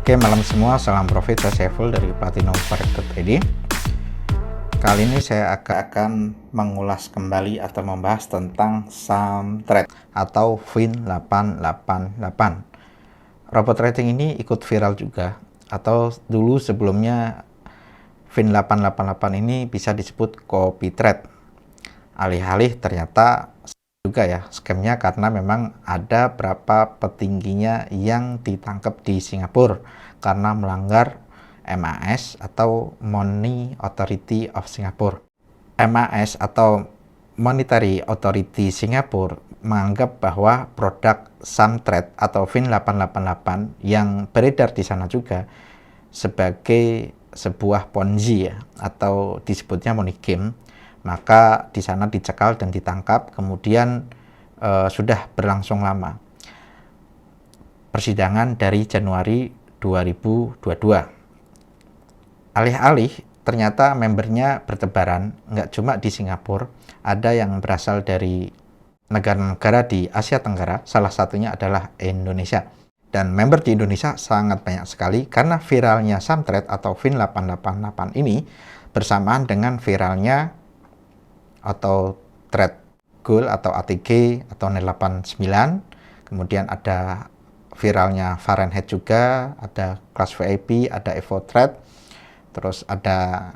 Oke, malam semua, salam profit, saya Saiful dari Platinum Forex.id. Kali ini saya akan mengulas kembali atau membahas tentang saham trade atau FIN888. Robot trading ini ikut viral juga, atau dulu sebelumnya FIN888 ini bisa disebut copy trade. Alih-alih ternyata juga ya scamnya, karena memang ada berapa petingginya yang ditangkap di Singapura karena melanggar MAS atau Money Authority of Singapore. MAS atau Monetary Authority Singapura menganggap bahwa produk saham trade atau FIN888 yang beredar di sana juga sebagai sebuah ponzi ya, atau disebutnya money game. Maka di sana dicekal dan ditangkap, kemudian sudah berlangsung lama. Persidangan dari Januari 2022. Alih-alih ternyata membernya bertebaran, nggak cuma di Singapura, ada yang berasal dari negara-negara di Asia Tenggara, salah satunya adalah Indonesia. Dan member di Indonesia sangat banyak sekali karena viralnya saham trade atau FIN888 ini bersamaan dengan viralnya atau trade gold atau ATG atau NIL 89, kemudian ada viralnya Fahrenheit juga, ada Class VIP, ada Evo Trade, terus ada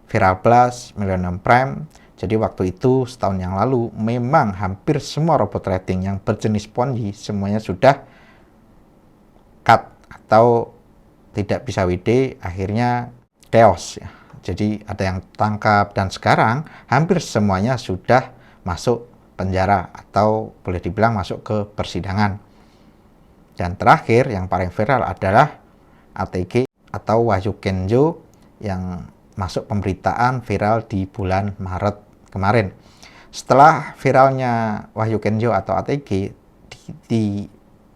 Viral Plus, Millennium Prime. Jadi waktu itu setahun yang lalu memang hampir semua robot trading yang berjenis ponzi semuanya sudah cut atau tidak bisa WD, akhirnya chaos ya. Jadi ada yang tangkap, dan sekarang hampir semuanya sudah masuk penjara atau boleh dibilang masuk ke persidangan. Dan terakhir yang paling viral adalah ATG atau Wahyu Kenzo yang masuk pemberitaan viral di bulan Maret kemarin. Setelah viralnya Wahyu Kenzo atau ATG di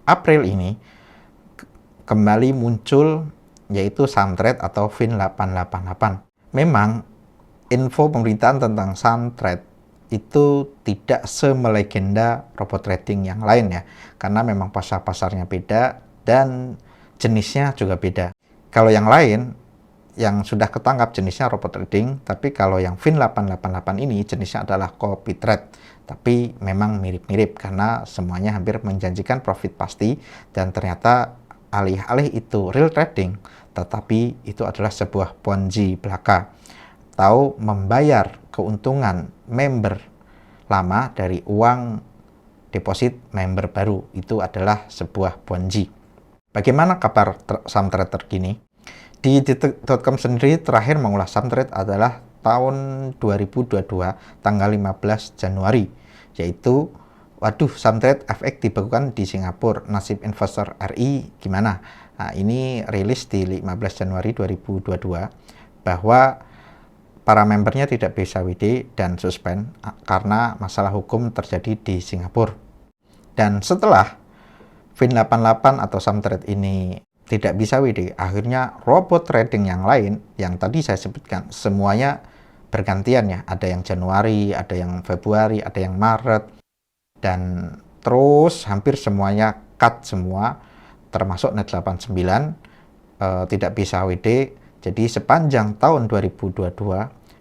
April ini kembali muncul yaitu saham trade atau FIN888. Memang info pemberitaan tentang saham trade itu tidak semelegenda robot trading yang lain ya, karena memang pasar-pasarnya beda dan jenisnya juga beda. Kalau yang lain yang sudah ketangkap jenisnya robot trading, tapi kalau yang FIN888 ini jenisnya adalah copy trade. Tapi memang mirip-mirip karena semuanya hampir menjanjikan profit pasti, dan ternyata alih-alih itu real trading, tetapi itu adalah sebuah ponzi belaka atau membayar keuntungan member lama dari uang deposit member baru. Itu adalah sebuah ponzi. Bagaimana kabar saham trade terkini? Di detik.com sendiri terakhir mengulas saham trade adalah tahun 2022 tanggal 15 Januari, yaitu waduh, saham trade FX dibekukan di Singapura, nasib investor RI gimana? Nah, ini rilis di 15 Januari 2022 bahwa para membernya tidak bisa WD dan suspend karena masalah hukum terjadi di Singapura. Dan setelah FIN888 atau saham trade ini tidak bisa WD, akhirnya robot trading yang lain yang tadi saya sebutkan semuanya bergantian ya. Ada yang Januari, ada yang Februari, ada yang Maret, dan terus hampir semuanya cut semua, termasuk NET 89 tidak bisa WD. Jadi sepanjang tahun 2022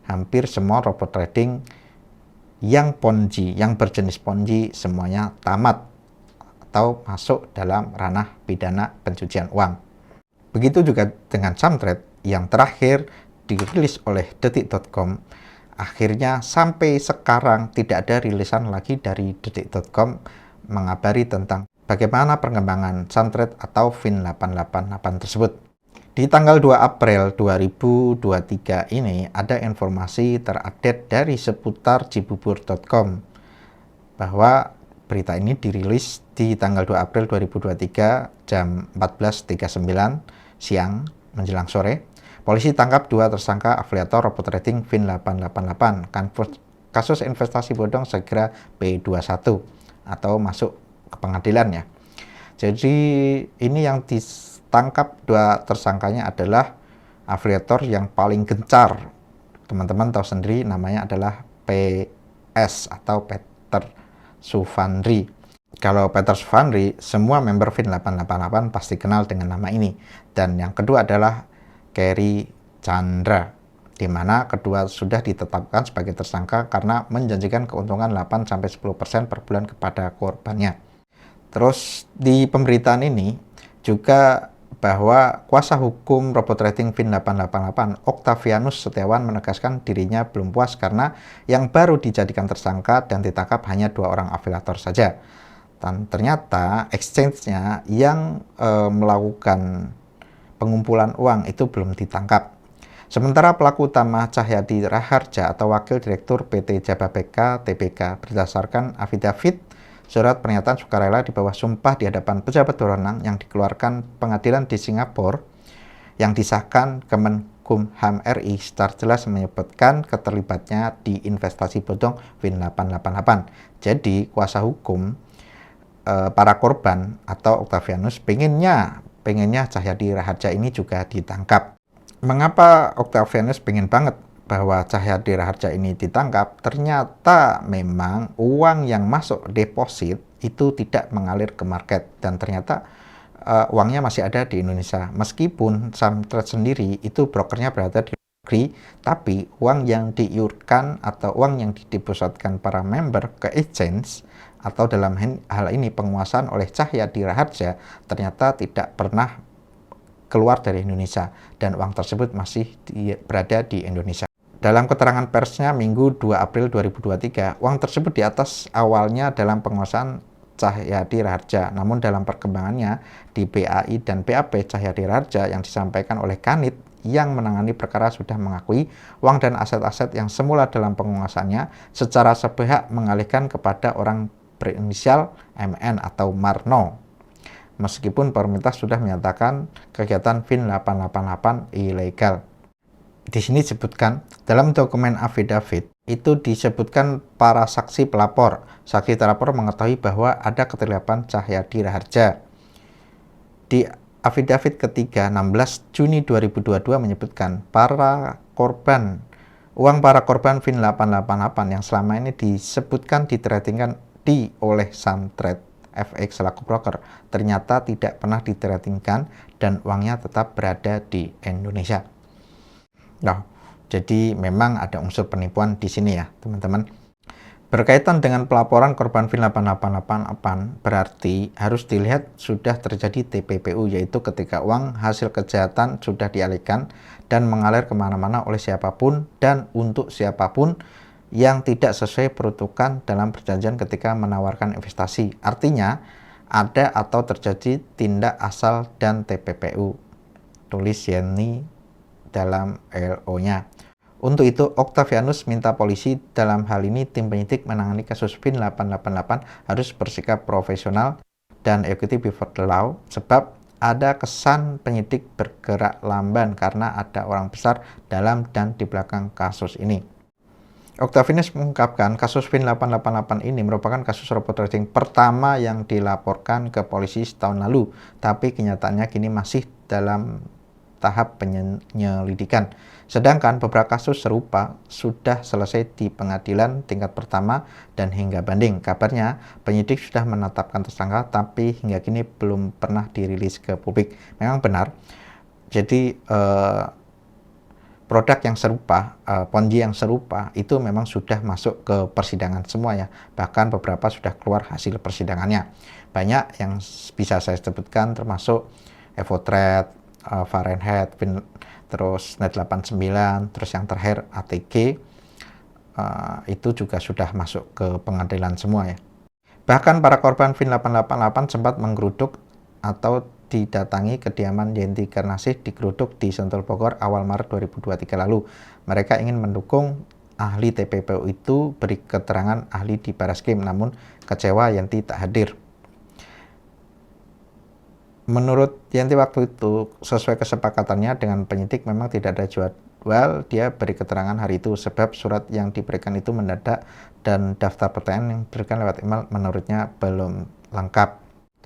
hampir semua robot trading yang ponzi, yang berjenis ponzi semuanya tamat atau masuk dalam ranah pidana pencucian uang. Begitu juga dengan saham trade yang terakhir dirilis oleh detik.com. Akhirnya sampai sekarang tidak ada rilisan lagi dari detik.com mengabari tentang bagaimana perkembangan saham trade atau FIN888 tersebut. Di tanggal 2 April 2023 ini ada informasi terupdate dari seputar cibubur.com bahwa berita ini dirilis di tanggal 2 April 2023 jam 14.39 siang menjelang sore. Polisi tangkap 2 tersangka afiliator robot trading FIN888. Kasus investasi bodong segera B21 atau masuk ke pengadilan ya. Jadi ini yang ditangkap 2 tersangkanya adalah afiliator yang paling gencar. Teman-teman tahu sendiri namanya adalah PS atau Peter Suvandri. Kalau Peter Svanry, semua member Fin 888 pasti kenal dengan nama ini. Dan yang kedua adalah Kerry Chandra, di mana kedua sudah ditetapkan sebagai tersangka karena menjanjikan keuntungan 8-10% per bulan kepada korbannya. Terus di pemberitaan ini juga bahwa kuasa hukum robot trading Fin 888, Octavianus Setiawan, menegaskan dirinya belum puas karena yang baru dijadikan tersangka dan ditangkap hanya 2 orang afiliator saja. Dan ternyata exchange-nya yang melakukan pengumpulan uang itu belum ditangkap. Sementara pelaku utama Cahyadi Raharja atau Wakil Direktur PT Jababeka Tbk berdasarkan afidavit surat pernyataan sukarela di bawah sumpah di hadapan pejabat berwenang yang dikeluarkan pengadilan di Singapura yang disahkan Kemenkumham RI secara jelas menyebutkan keterlibatnya di investasi bodong Fin 888. Jadi kuasa hukum para korban atau Octavianus pengennya Cahyadi Raharja ini juga ditangkap. Mengapa Octavianus pengen banget bahwa Cahyadi Raharja ini ditangkap? Ternyata memang uang yang masuk deposit itu tidak mengalir ke market dan ternyata uangnya masih ada di Indonesia. Meskipun Samtrade sendiri itu brokernya berada di luar negeri, tapi uang yang diiurkan atau uang yang didepositkan para member ke exchange atau dalam hal ini penguasaan oleh Cahyadi Raharja ternyata tidak pernah keluar dari Indonesia dan uang tersebut masih berada di Indonesia. Dalam keterangan persnya Minggu 2 April 2023, uang tersebut di atas awalnya dalam penguasaan Cahyadi Raharja, namun dalam perkembangannya di BAI dan BAP Cahyadi Raharja yang disampaikan oleh Kanit yang menangani perkara sudah mengakui uang dan aset-aset yang semula dalam penguasaannya secara sepihak mengalihkan kepada orang berinisial MN atau Marno. Meskipun pemerintah sudah menyatakan kegiatan Fin 888 ilegal. Di sini disebutkan dalam dokumen affidavit itu disebutkan para saksi pelapor. Saksi terlapor mengetahui bahwa ada keterlibatan Cahyadi Raharja. Di affidavit ketiga 16 Juni 2022 menyebutkan uang para korban Fin 888 yang selama ini disebutkan ditradingkan oleh Samtrade FX selaku broker ternyata tidak pernah ditradingkan dan uangnya tetap berada di Indonesia. Nah, jadi memang ada unsur penipuan di sini ya, teman-teman. Berkaitan dengan pelaporan korban Fin 888 berarti harus dilihat sudah terjadi TPPU, yaitu ketika uang hasil kejahatan sudah dialihkan dan mengalir kemana-mana oleh siapapun dan untuk siapapun yang tidak sesuai peruntukan dalam perjanjian ketika menawarkan investasi. Artinya, ada atau terjadi tindak asal dan TPPU. Tulis Yeni dalam LO-nya. Untuk itu, Octavianus minta polisi, dalam hal ini tim penyidik menangani kasus Fin 888, harus bersikap profesional dan equity before the law, sebab ada kesan penyidik bergerak lamban karena ada orang besar dalam dan di belakang kasus ini. Octavianus mengungkapkan kasus Fin 888 ini merupakan kasus robot trading pertama yang dilaporkan ke polisi setahun lalu, tapi kenyataannya kini masih dalam tahap penyelidikan. Sedangkan beberapa kasus serupa sudah selesai di pengadilan tingkat pertama dan hingga banding. Kabarnya penyidik sudah menetapkan tersangka tapi hingga kini belum pernah dirilis ke publik. Memang benar. Jadi produk yang serupa, Ponzi yang serupa itu memang sudah masuk ke persidangan semua ya. Bahkan beberapa sudah keluar hasil persidangannya. Banyak yang bisa saya sebutkan termasuk Evotrade, Fahrenheit, terus Net 89, terus yang terakhir ATG, itu juga sudah masuk ke pengadilan semua ya. Bahkan para korban Fin 888 sempat menggeruduk atau didatangi kediaman Yenti Garnasih di Geruduk di Sentul Bogor awal Maret 2023 lalu. Mereka ingin mendukung ahli TPPU itu beri keterangan ahli di Barreskrim, namun kecewa Yenti tak hadir. Menurut Yenti waktu itu, sesuai kesepakatannya dengan penyidik memang tidak ada jadwal dia beri keterangan hari itu, sebab surat yang diberikan itu mendadak dan daftar pertanyaan yang diberikan lewat email menurutnya belum lengkap.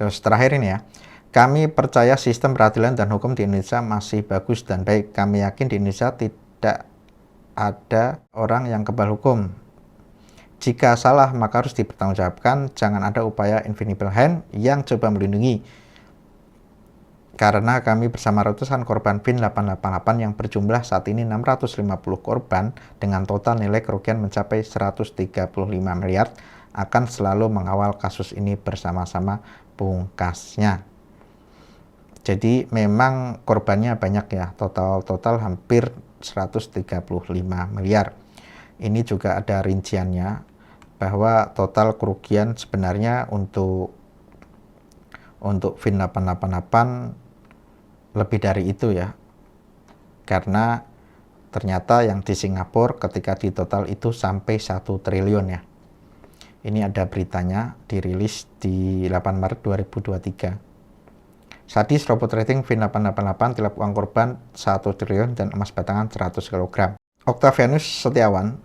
Terus terakhir ini ya, kami percaya sistem peradilan dan hukum di Indonesia masih bagus dan baik. Kami yakin di Indonesia tidak ada orang yang kebal hukum. Jika salah maka harus dipertanggungjawabkan, jangan ada upaya invisible hand yang coba melindungi. Karena kami bersama ratusan korban Fin 888 yang berjumlah saat ini 650 korban dengan total nilai kerugian mencapai 135 miliar akan selalu mengawal kasus ini bersama-sama pungkasnya. Jadi memang korbannya banyak ya, total hampir 135 miliar. Ini juga ada rinciannya bahwa total kerugian sebenarnya untuk Fin 888 lebih dari itu ya, karena ternyata yang di Singapura ketika di total itu sampai 1 triliun ya. Ini ada beritanya, dirilis di 8 Maret 2023. Sadis robot trading Fin 888 tilap uang korban 1 triliun dan emas batangan 100 kg. Octavianus Setiawan,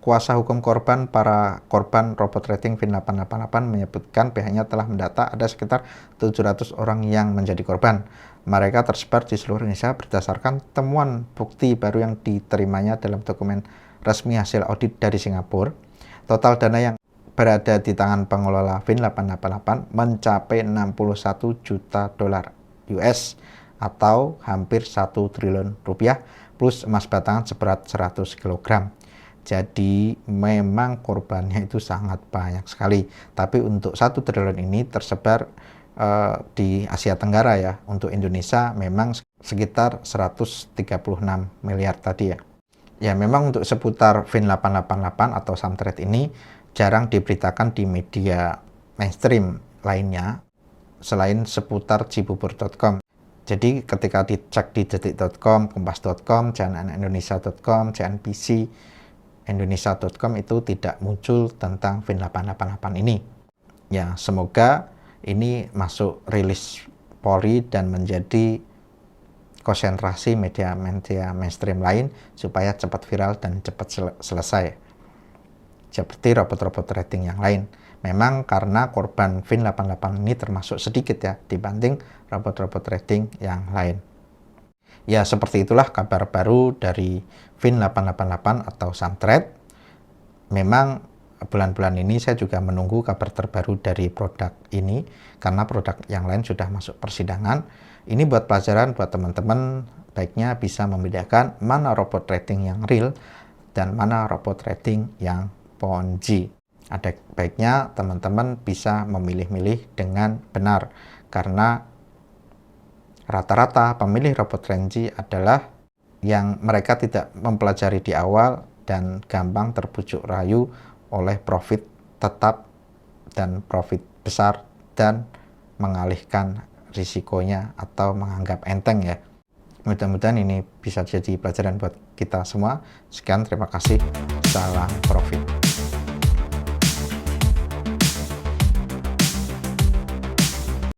kuasa hukum para korban robot trading Fin 888 menyebutkan pihaknya telah mendata ada sekitar 700 orang yang menjadi korban. Mereka tersebar di seluruh Indonesia berdasarkan temuan bukti baru yang diterimanya dalam dokumen resmi hasil audit dari Singapura. Total dana yang berada di tangan pengelola Fin 888 mencapai 61 juta dolar US atau hampir 1 triliun rupiah plus emas batangan seberat 100 kg. Jadi memang korbannya itu sangat banyak sekali. Tapi untuk 1 triliun ini tersebar di Asia Tenggara ya. Untuk Indonesia memang sekitar 136 miliar tadi ya. Ya memang untuk seputar Fin 888 atau saham trade ini jarang diberitakan di media mainstream lainnya selain seputar cibubur.com. Jadi ketika dicek di detik.com, kompas.com, cnnindonesia.com, cnbc indonesia.com itu tidak muncul tentang Fin 888 ini. Ya, semoga ini masuk rilis Polri dan menjadi konsentrasi media mainstream lain supaya cepat viral dan cepat selesai. Seperti robot-robot trading yang lain. Memang karena korban Fin 888 ini termasuk sedikit ya dibanding robot-robot trading yang lain. Ya seperti itulah kabar baru dari Fin 888 atau saham trade. Memang bulan-bulan ini saya juga menunggu kabar terbaru dari produk ini karena produk yang lain sudah masuk persidangan. Ini buat pelajaran buat teman-teman, baiknya bisa membedakan mana robot trading yang real dan mana robot trading yang Ponzi. Ada baiknya teman-teman bisa memilih-milih dengan benar karena rata-rata pemilih robot Ponzi adalah yang mereka tidak mempelajari di awal dan gampang terbujuk rayu oleh profit tetap dan profit besar dan mengalihkan risikonya atau menganggap enteng ya. Mudah-mudahan ini bisa jadi pelajaran buat kita semua. Sekian, terima kasih. Salam profit.